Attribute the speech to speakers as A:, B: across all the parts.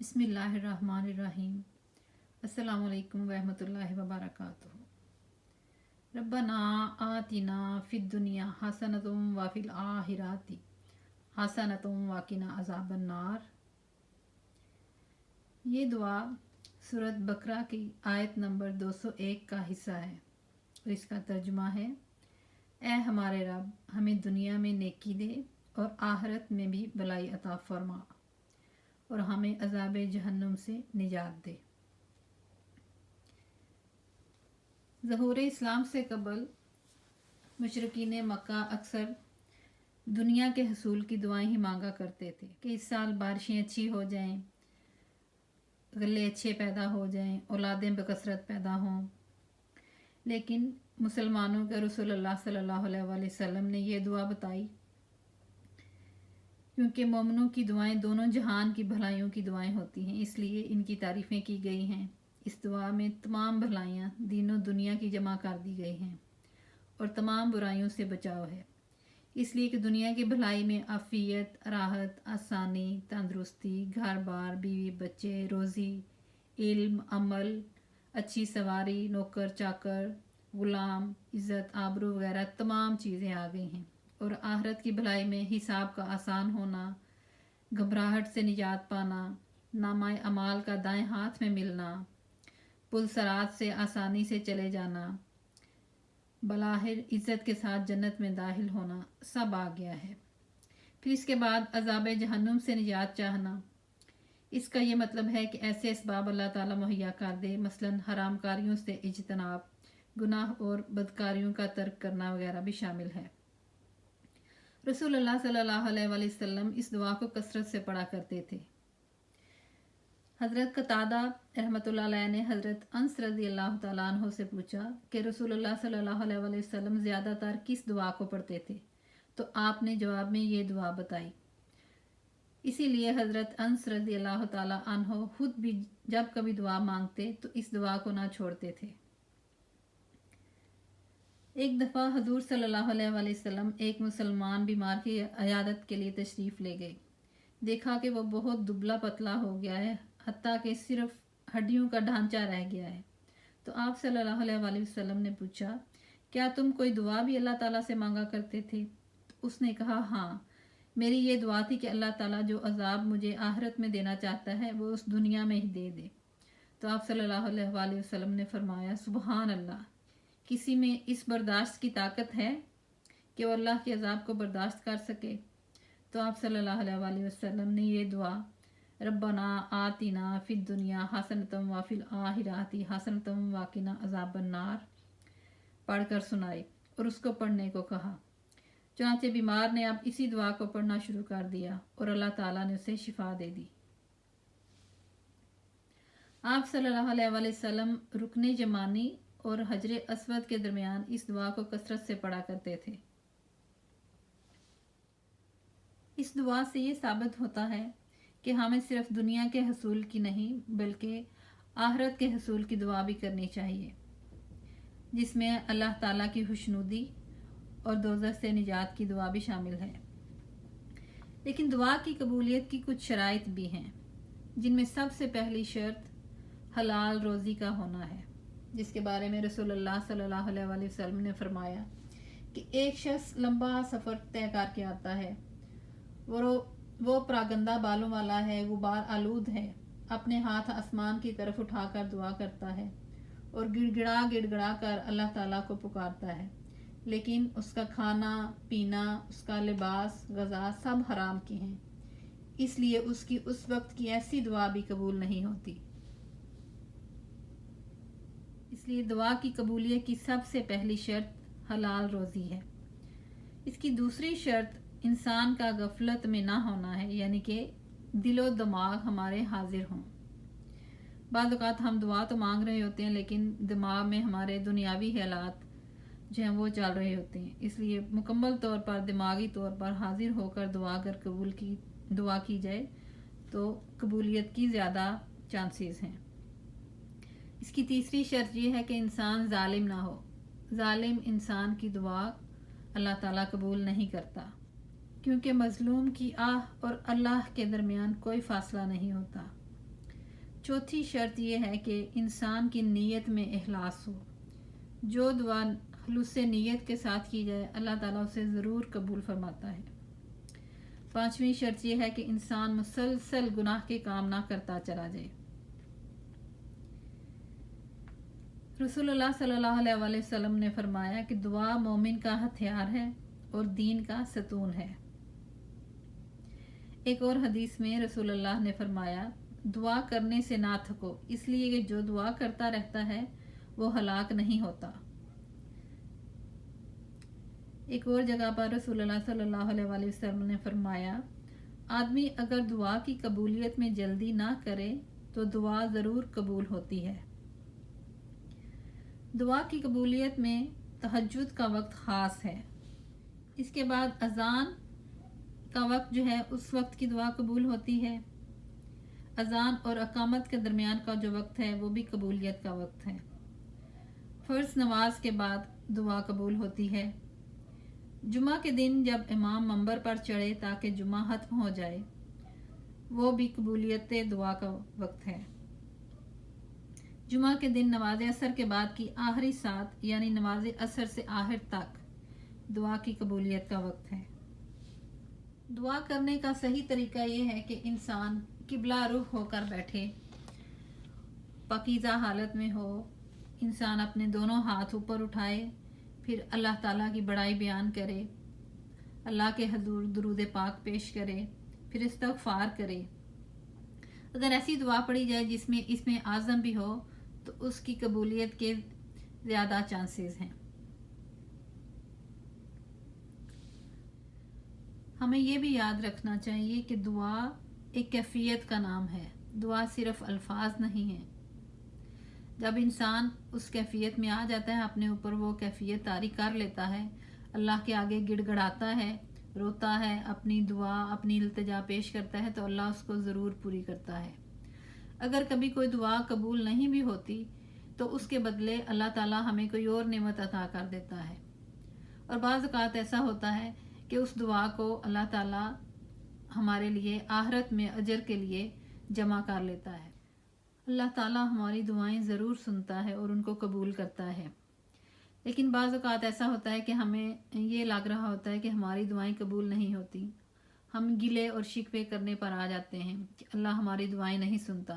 A: बिस्मिल्लाहिर्रहमानिर्रहीम। अस्सलामु अलैकुम वरहमतुल्लाहि वबरकातुहू। रब्बना आतिना फिद दुनिया हसनतुम व फिल आखिरति हसनतुम व किना अज़ाबन नार। ये दुआ सूरत बकरा की आयत नंबर 201 का हिस्सा है और इसका तर्जुमा है, ए हमारे रब, हमें दुनिया में नेकी दे और आखिरत में भी भलाई अता फरमा और हमें अज़ाब जहन्नुम से निजात दे। ज़हूर इस्लाम से कबल मुशरिकीन मक्का अक्सर दुनिया के हसूल की दुआएं ही मांगा करते थे कि इस साल बारिशें अच्छी हो जाएं, गले अच्छे पैदा हो जाएं, औलादें बकसरत पैदा हों। लेकिन मुसलमानों के रसूलुल्लाह सल्लल्लाहु अलैहि वसल्लम ने यह दुआ बताई, क्योंकि मोमिनों की दुआएं दोनों जहान की भलाइयों की दुआएं होती हैं, इसलिए इनकी तारीफ़ें की गई हैं। इस दुआ में तमाम भलाइयाँ दीनों दुनिया की जमा कर दी गई हैं और तमाम बुराइयों से बचाव है, इसलिए कि दुनिया की भलाई में आफियत, राहत, आसानी, तंदुरुस्ती, घर बार, बीवी बच्चे, रोज़ी, इल्म, अमल, अच्छी सवारी, नौकर चाकर, गुलाम, इज़्ज़त, आबरू वगैरह तमाम चीज़ें आ गई हैं। और आखिरत की भलाई में हिसाब का आसान होना, घबराहट से निजात पाना, नामाए अमाल का दाएं हाथ में मिलना, पुल सरात से आसानी से चले जाना, बलाहिर इज़्ज़त के साथ जन्नत में दाखिल होना सब आ गया है। फिर इसके बाद अज़ाब जहन्नुम से निजात चाहना। इसका ये मतलब है कि ऐसे इसबाब अल्लाह ताला मुहैया कर दे, मसलन हराम कारियों से इज्तनाब, गुनाह और बदकारियों का तर्क करना वगैरह भी शामिल है। रसूलुल्लाह सल्लल्लाहु अलैहि वसल्लम इस दुआ को कसरत से पढ़ा करते थे। हज़रत कतादा रहमतुल्लाह अलैह ने हज़रत अंस रज़ी अल्लाह तआला अन्हु से पूछा कि रसूलुल्लाह सल्लल्लाहु अलैहि वसल्लम ज़्यादातर किस दुआ को पढ़ते थे, तो आपने जवाब में ये दुआ बताई। इसीलिए हज़रत अंस रज़ी अल्लाह तआला अन्हु खुद भी जब कभी दुआ मांगते तो इस दुआ को ना छोड़ते थे। एक दफ़ा हजूर सल्लल्लाहु अलैहि वसल्लम एक मुसलमान बीमार की अयादत के लिए तशरीफ़ ले गए। देखा कि वो बहुत दुबला पतला हो गया है, हत्ता कि सिर्फ हड्डियों का ढांचा रह गया है। तो आप सल्लल्लाहु अलैहि वसल्लम ने पूछा, क्या तुम कोई दुआ भी अल्लाह ताला से मांगा करते थे? तो उसने कहा, हाँ, मेरी ये दुआ थी कि अल्लाह ताला जो अजाब मुझे आखिरत में देना चाहता है वो उस दुनिया में ही दे दे। तो आप सल्लल्लाहु अलैहि वसल्लम ने फरमाया, सुबहान अल्लाह, किसी में इस बर्दाश्त की ताकत है कि वो अल्लाह के अजाब को बर्दाश्त कर सके? तो आप सल्लल्लाहु अलैहि वसल्लम ने ये दुआ, रब्बना आतिना फिद दुनिया हसनतम व फिल आखिरति हसनतम व किना अज़ाबन नार पढ़कर सुनाई और उसको पढ़ने को कहा। चुनांचे बीमार ने अब इसी दुआ को पढ़ना शुरू कर दिया और अल्लाह ताला ने उसे शिफा दे दी। आप सल्लल्लाहु अलैहि वसल्लम रुकने जमानी और हजरे अस्वद के दरमियान इस दुआ को कसरत से पढ़ा करते थे। इस दुआ से ये साबित होता है कि हमें सिर्फ दुनिया के हसूल की नहीं बल्कि आखिरत के हसूल की दुआ भी करनी चाहिए, जिसमें अल्लाह ताला की खुशनुदी और दोज़ख से निजात की दुआ भी शामिल है। लेकिन दुआ की कबूलियत की कुछ शराइत भी हैं, जिनमें सबसे पहली शर्त हलाल रोज़ी का होना है, जिसके बारे में रसूलुल्लाह सल्लल्लाहु अलैहि वसल्लम ने फरमाया कि एक शख्स लंबा सफ़र तय करके आता है, वो प्रागंदा बालों वाला है, गुबार आलूद है, अपने हाथ आसमान की तरफ उठाकर दुआ करता है और गिड़गिड़ा कर अल्लाह ताला को पुकारता है, लेकिन उसका खाना पीना, उसका लिबास, ग़ज़ा सब हराम के हैं, इसलिए उसकी उस वक्त की ऐसी दुआ भी कबूल नहीं होती। इसलिए दुआ की कबूलियत की सबसे पहली शर्त हलाल रोज़ी है। इसकी दूसरी शर्त इंसान का गफलत में ना होना है, यानी कि दिलो दिमाग हमारे हाजिर हों। बाद औक़ात हम दुआ तो मांग रहे होते हैं, लेकिन दिमाग में हमारे दुनियावी हालात जो हैं वो चल रहे होते हैं, इसलिए मुकम्मल तौर पर दिमागी तौर पर हाजिर होकर दुआ अगर दुआ की जाए तो कबूलियत की ज़्यादा चांसेस हैं। इसकी तीसरी शर्त यह है कि इंसान जालिम ना हो। जालिम इंसान की दुआ अल्लाह ताला कबूल नहीं करता, क्योंकि मज़लूम की आह और अल्लाह के दरमियान कोई फ़ासला नहीं होता। चौथी शर्त यह है कि इंसान की नीयत में इखलास हो। जो दुआ खुलूस नीयत के साथ की जाए अल्लाह ताला उसे ज़रूर कबूल फरमाता है। पांचवी शर्त यह है कि इंसान मुसलसल गुनाह के काम ना करता चला जाए। रसूलुल्लाह सल्लल्लाहु अलैहि वसल्लम ने फरमाया कि दुआ मोमिन का हथियार है और दीन का सतून है। एक और हदीस में रसूलुल्लाह ने फरमाया, दुआ करने से ना थको, इसलिए कि जो दुआ करता रहता है वो हलाक नहीं होता। एक और जगह पर रसूलुल्लाह सल्लल्लाहु अलैहि वसल्लम ने फरमाया, आदमी अगर दुआ की कबूलियत में जल्दी ना करे तो दुआ ज़रूर कबूल होती है। दुआ की कबूलियत में तहज्जुद का वक्त ख़ास है। इसके बाद अज़ान का वक्त जो है उस वक्त की दुआ कबूल होती है। अज़ान और अकामत के दरमियान का जो वक्त है वो भी कबूलियत का वक्त है। फ़र्ज़ नमाज के बाद दुआ कबूल होती है। जुमा के दिन जब इमाम मंबर पर चढ़े ताकि जुमा ख़त्म हो जाए, वो भी कबूलियत दुआ का वक्त है। जुमा के दिन नमाज असर के बाद की आखिरी सात यानी नमाज असर से आखिर तक दुआ की कबूलियत का वक्त है। दुआ करने का सही तरीका ये है कि इंसान किबला रुख होकर बैठे, पाकीज़ा हालत में हो। इंसान अपने दोनों हाथ ऊपर उठाए, फिर अल्लाह ताला की बड़ाई बयान करे, अल्लाह के हजूर दुरूद पाक पेश करे, फिर इस्तग़फ़ार करे। अगर ऐसी दुआ पढ़ी जाए जिसमें इसमें आज़म भी हो तो उसकी कबूलियत के ज़्यादा चांसेस हैं। हमें ये भी याद रखना चाहिए कि दुआ एक कैफियत का नाम है। दुआ सिर्फ अल्फाज नहीं है। जब इंसान उस कैफियत में आ जाता है, अपने ऊपर वो कैफियत तारी कर लेता है, अल्लाह के आगे गिड़गड़ाता है, रोता है, अपनी दुआ अपनी इल्तिजा पेश करता है, तो अल्लाह उसको ज़रूर पूरी करता है। अगर कभी कोई दुआ कबूल नहीं भी होती तो उसके बदले अल्लाह ताला हमें कोई और नेमत अता कर देता है। और बाज़ औक़ात ऐसा होता है कि उस दुआ को अल्लाह ताला हमारे लिए आखिरत में अजर के लिए जमा कर लेता है। अल्लाह ताला हमारी दुआएं ज़रूर सुनता है और उनको कबूल करता है। लेकिन बाज़ औक़ात ऐसा होता है कि हमें ये लग रहा होता है कि हमारी दुआएं कबूल नहीं होती। हम गिले और शिकवे करने पर आ जाते हैं कि अल्लाह हमारी दुआएं नहीं सुनता,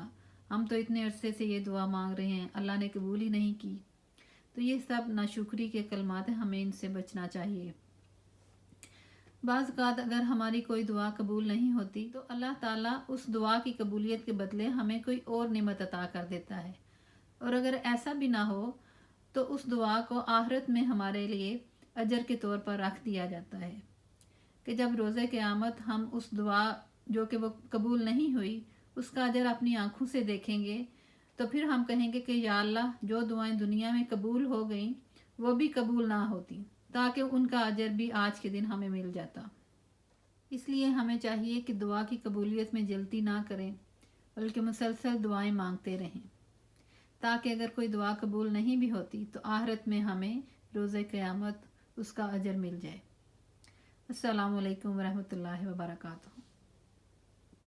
A: हम तो इतने अरसे से ये दुआ मांग रहे हैं, अल्लाह ने कबूल ही नहीं की। तो ये सब नाशुक्री के कलमात हैं, हमें इनसे बचना चाहिए। बाज़ औक़ात अगर हमारी कोई दुआ कबूल नहीं होती तो अल्लाह ताला उस दुआ की कबूलियत के बदले हमें कोई और नेमत अता कर देता है। और अगर ऐसा भी ना हो तो उस दुआ को आखिरत में हमारे लिए अजर के तौर पर रख दिया जाता है कि जब रोज़े क़यामत हम उस दुआ जो कि वो कबूल नहीं हुई उसका अजर अपनी आँखों से देखेंगे तो फिर हम कहेंगे कि या अल्लाह, जो दुआएं दुनिया में कबूल हो गई वो भी कबूल ना होती, ताकि उनका अजर भी आज के दिन हमें मिल जाता। इसलिए हमें चाहिए कि दुआ की कबूलियत में जल्दी ना करें, बल्कि मुसलसल दुआएं मांगते रहें, ताकि अगर कोई दुआ कबूल नहीं भी होती तो आखिरत में हमें रोज़े क़यामत उसका अजर मिल जाए। अस्सलामु अलैकुम वरहमतुल्लाहि वबरकातुहू।